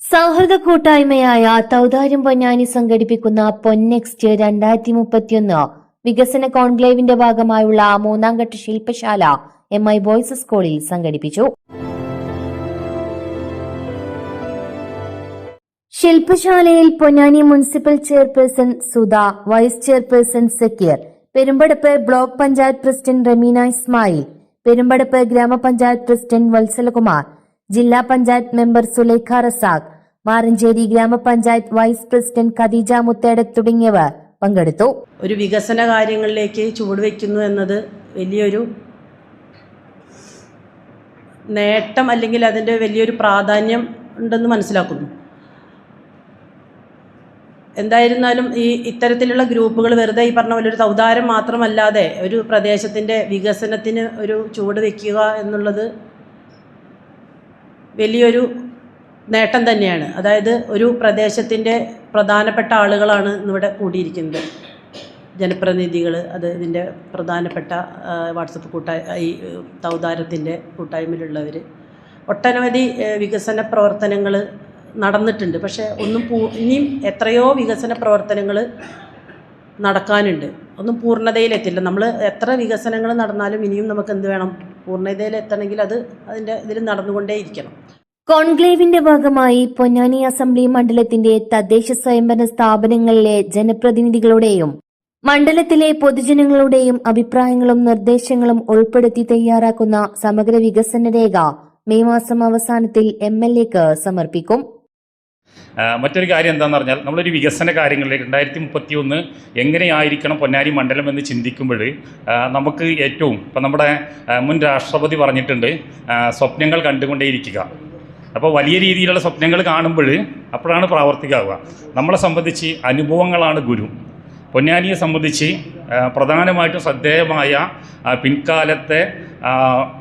സൗഹൃദ കൂട്ടായ്മയായ തൗതാര്യം പൊന്നാനി സംഘടിപ്പിക്കുന്ന പൊന്നെക്സ്റ്റ് 2031 വികസന കോൺക്ലേവിന്റെ ഭാഗമായുള്ള മൂന്നാംഘട്ട ശില്പശാല MI ബോയ്സ് സ്കൂളിൽ സംഘടിപ്പിച്ചു. ശില്പശാലയിൽ Ponnani municipal chairperson Sudha, vice chairperson Sakkeer, Perumbadappu block panchayat president Ramina Ismail, Perumbadappu grama panchayat president Valsalakumar, ജില്ലാ panchayat member Sulaikha Razak, Maranchery grama panchayat vice president Khadija മുത്തേട തുടങ്ങിയവർ പങ്കെടുത്തു. ഒരു വികസന കാര്യങ്ങളിലേക്ക് ചുവടുവെക്കുന്നു എന്നത് വലിയൊരു നേട്ടം, അല്ലെങ്കിൽ അതിൻ്റെ വലിയൊരു പ്രാധാന്യം ഉണ്ടെന്ന് മനസ്സിലാക്കുന്നു. എന്തായിരുന്നാലും ഇത്തരത്തിലുള്ള ഗ്രൂപ്പുകൾ വെറുതെ ഈ പറഞ്ഞ പോലെ ഒരു തൗതാരം മാത്രമല്ലാതെ ഒരു പ്രദേശത്തിൻ്റെ വികസനത്തിന് ഒരു ചുവട് വയ്ക്കുക എന്നുള്ളത് വലിയൊരു നേട്ടം തന്നെയാണ്. അതായത് ഒരു പ്രദേശത്തിൻ്റെ പ്രധാനപ്പെട്ട ആളുകളാണ് ഇന്നിവിടെ കൂടിയിരിക്കുന്നത്, ജനപ്രതിനിധികൾ. അത് ഇതിൻ്റെ പ്രധാനപ്പെട്ട വാട്സപ്പ് ഈ തൗതാരത്തിൻ്റെ കൂട്ടായ്മയിലുള്ളവർ. ഒട്ടനവധി വികസന പ്രവർത്തനങ്ങൾ നടന്നിട്ടുണ്ട്. പക്ഷേ ഇനിയും എത്രയോ വികസന പ്രവർത്തനങ്ങൾ നടക്കാനുണ്ട്. ഒന്നും പൂർണ്ണതയിലെത്തില്ല. നമ്മൾ എത്ര വികസനങ്ങൾ നടന്നാലും ഇനിയും നമുക്ക് എന്ത് വേണം, പൂർണ്ണതയിലെത്തണമെങ്കിൽ അതിൻ്റെ ഇതിൽ നടന്നുകൊണ്ടേയിരിക്കണം. കോൺക്ലേവിന്റെ ഭാഗമായി പൊന്നാനി അസംബ്ലി മണ്ഡലത്തിന്റെ തദ്ദേശ സ്വയംഭരണ സ്ഥാപനങ്ങളിലെ ജനപ്രതിനിധികളുടെയും മണ്ഡലത്തിലെ പൊതുജനങ്ങളുടെയും അഭിപ്രായങ്ങളും നിർദ്ദേശങ്ങളും ഉൾപ്പെടുത്തി തയ്യാറാക്കുന്ന സമഗ്ര വികസന രേഖ മെയ് മാസം അവസാനത്തിൽ MLAക്ക് സമർപ്പിക്കും. മറ്റൊരു കാര്യം എന്താണെന്ന് പറഞ്ഞാൽ, നമ്മളൊരു വികസന കാര്യങ്ങളിലേക്ക് 2031 എങ്ങനെയായിരിക്കണം പൊന്നാനി മണ്ഡലം എന്ന് ചിന്തിക്കുമ്പോൾ നമുക്ക് ഏറ്റവും ഇപ്പം നമ്മുടെ മുൻ രാഷ്ട്രപതി പറഞ്ഞിട്ടുണ്ട്, സ്വപ്നങ്ങൾ കണ്ടുകൊണ്ടേയിരിക്കുക. അപ്പോൾ വലിയ രീതിയിലുള്ള സ്വപ്നങ്ങൾ കാണുമ്പോൾ അപ്പോഴാണ് പ്രാവർത്തികമാവുക. നമ്മളെ സംബന്ധിച്ച് അനുഭവങ്ങളാണ് ഗുരു. പൊന്നാനിയെ സംബന്ധിച്ച് പ്രധാനമായിട്ടും ശ്രദ്ധേയമായ പിൻകാലത്തെ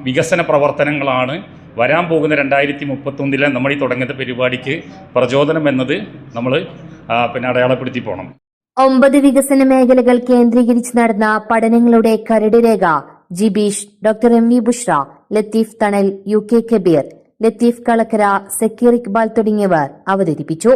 വികസന പ്രവർത്തനങ്ങളാണ് വരാൻ പോകുന്ന 2031 നമ്മൾ ഈ തുടങ്ങുന്ന പരിപാടിക്ക് പ്രചോദനം എന്നത് നമ്മൾ അടയാളപ്പെടുത്തി പോകണം. 9 വികസന മേഖലകൾ കേന്ദ്രീകരിച്ച് നടന്ന പഠനങ്ങളുടെ കരട് രേഖ ജിബീഷ്, ഡോക്ടർ MV ബുഷ്ര, ലത്തീഫ് തണൽ, UK കബീർ, ലത്തീഫ് കളക്കര, സക്കീർ ഇക്ബാൽ തുടങ്ങിയവർ അവതരിപ്പിച്ചു.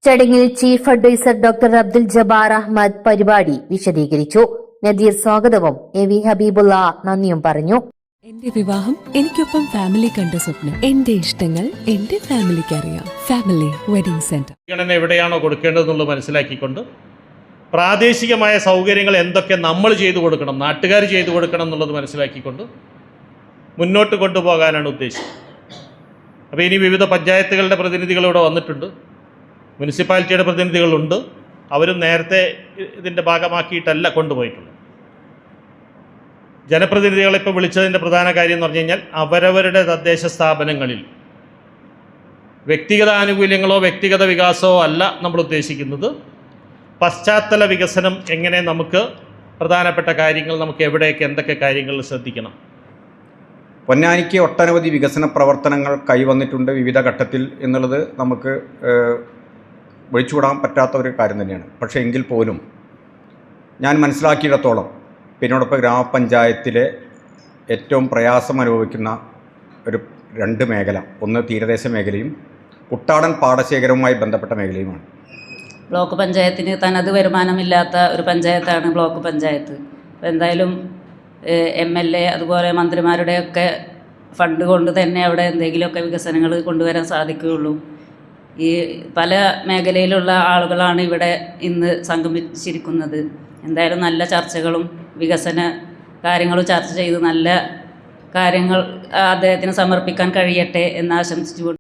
ചടങ്ങിൽ chief adviser doctor Abdul Jabbar Ahmed പരിപാടി വിശദീകരിച്ചു. നദീർ സ്വാഗതവും AV ഹബീബുള്ള നന്ദിയും പറഞ്ഞു. എന്റെ വിവാഹം എനിക്കൊപ്പം ഫാമിലി കണ്ട സ്വപ്നം. എന്റെ ഇഷ്ടങ്ങൾ എന്റെ ഫാമിലിക്ക് അറിയാം. Family wedding centre. എവിടെയാണോ കൊടുക്കേണ്ടതെന്നുള്ളത് മനസ്സിലാക്കിക്കൊണ്ട് പ്രാദേശികമായ സൗകര്യങ്ങൾ എന്തൊക്കെ നമ്മൾ ചെയ്തു കൊടുക്കണം, നാട്ടുകാർ ചെയ്തു കൊടുക്കണം എന്നുള്ളത് മനസ്സിലാക്കിക്കൊണ്ട് മുന്നോട്ട് കൊണ്ടുപോകാനാണ് ഉദ്ദേശം. അപ്പോൾ ഇനി വിവിധ പഞ്ചായത്തുകളുടെ പ്രതിനിധികൾ ഇവിടെ വന്നിട്ടുണ്ട്, മുനിസിപ്പാലിറ്റിയുടെ പ്രതിനിധികളുണ്ട്. അവരും നേരത്തെ ഇതിൻ്റെ ഭാഗമാക്കിയിട്ടല്ല കൊണ്ടുപോയിട്ടുള്ളത്. ജനപ്രതിനിധികളെ ഇപ്പോൾ വിളിച്ചതിൻ്റെ പ്രധാന കാര്യം എന്ന് പറഞ്ഞു കഴിഞ്ഞാൽ, അവരവരുടെ തദ്ദേശ സ്ഥാപനങ്ങളിൽ വ്യക്തിഗത ആനുകൂല്യങ്ങളോ വ്യക്തിഗത വികാസമോ അല്ല നമ്മൾ ഉദ്ദേശിക്കുന്നത്. പശ്ചാത്തല വികസനം എങ്ങനെ നമുക്ക് പ്രധാനപ്പെട്ട കാര്യങ്ങൾ നമുക്ക് എവിടെയൊക്കെ എന്തൊക്കെ കാര്യങ്ങൾ ശ്രദ്ധിക്കണം. പൊന്നാനിക്ക് ഒട്ടനവധി വികസന പ്രവർത്തനങ്ങൾ കൈവന്നിട്ടുണ്ട് വിവിധ ഘട്ടത്തിൽ എന്നുള്ളത് നമുക്ക് ഒഴിച്ചുകൂടാൻ പറ്റാത്ത ഒരു കാര്യം തന്നെയാണ്. പക്ഷേ എങ്കിൽ പോലും ഞാൻ മനസ്സിലാക്കിയിടത്തോളം പിന്നോടൊപ്പം ഗ്രാമപഞ്ചായത്തിലെ ഏറ്റവും പ്രയാസം അനുഭവിക്കുന്ന ഒരു 2 മേഖല, ഒന്ന് തീരദേശ മേഖലയും കുട്ടാടൻ പാടശേഖരവുമായി ബന്ധപ്പെട്ട മേഖലയുമാണ്. ബ്ലോക്ക് പഞ്ചായത്തിന് തനത് വരുമാനമില്ലാത്ത ഒരു പഞ്ചായത്താണ് ബ്ലോക്ക് പഞ്ചായത്ത്. അപ്പോൾ എന്തായാലും MLA അതുപോലെ മന്ത്രിമാരുടെയൊക്കെ ഫണ്ട് കൊണ്ട് തന്നെ അവിടെ എന്തെങ്കിലുമൊക്കെ വികസനങ്ങൾ കൊണ്ടുവരാൻ സാധിക്കുകയുള്ളൂ. ഈ പല മേഖലയിലുള്ള ആളുകളാണ് ഇവിടെ ഇന്ന് സംഗമിച്ചിരിക്കുന്നത്. എന്തായാലും നല്ല ചർച്ചകളും വികസന കാര്യങ്ങളും ചർച്ച ചെയ്ത് നല്ല കാര്യങ്ങൾ അദ്ദേഹത്തിന് സമർപ്പിക്കാൻ കഴിയട്ടെ എന്ന് ആശംസിച്ചുകൊണ്ട്